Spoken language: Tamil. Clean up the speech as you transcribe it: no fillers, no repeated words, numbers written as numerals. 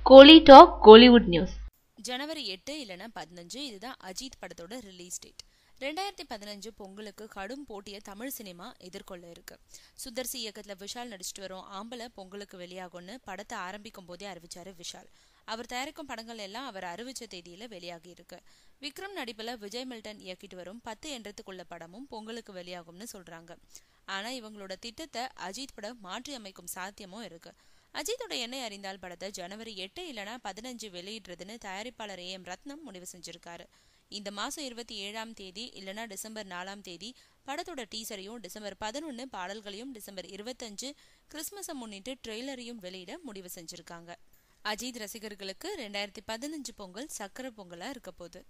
கோலி டாக் கோலிவுட் நியூஸ். ஜனவரி 8 இல்லைன்னா 15 இதுதான் அஜித் படத்தோட ரிலீஸ் டேட். 2015 பொங்கலுக்கு கடும் போட்டிய தமிழ் சினிமா எதிர்கொள்ள இருக்கு. சுதர்சி இயக்கத்துல விஷால் நடிச்சிட்டு வரும் ஆம்பளை பொங்கலுக்கு வெளியாகும்னு படத்தை ஆரம்பிக்கும் போதே அறிவிச்சாரு விஷால். அவர் தயாரிக்கும் படங்கள் எல்லாம் அவர் அறிவிச்ச தேதியில வெளியாகி இருக்கு. விக்ரம் நடிப்புல விஜய் மில்டன் இயக்கிட்டு வரும் 10 என்றதுக்குள்ள படமும் பொங்கலுக்கு வெளியாகும்னு சொல்றாங்க. ஆனா இவங்களோட திட்டத்தை அஜித் படம் மாற்றி அமைக்கும் சாத்தியமும் இருக்கு. அஜித்தோட எண்ணெய் அறிந்தால் படத்தை ஜனவரி 8 இல்லைன்னா 15 வெளியிடுறதுன்னு தயாரிப்பாளர் AM ரத்னம் முடிவு செஞ்சிருக்காரு. இந்த மாசம் 27ஆம் தேதி இல்லைன்னா டிசம்பர் 4ஆம் தேதி படத்தோட டீசரையும், டிசம்பர் 11 பாடல்களையும், டிசம்பர் 25 கிறிஸ்துமஸை முன்னிட்டு ட்ரெய்லரையும் வெளியிட முடிவு செஞ்சிருக்காங்க. அஜித் ரசிகர்களுக்கு 2015 பொங்கல் சக்கர பொங்கலா இருக்க போகுது.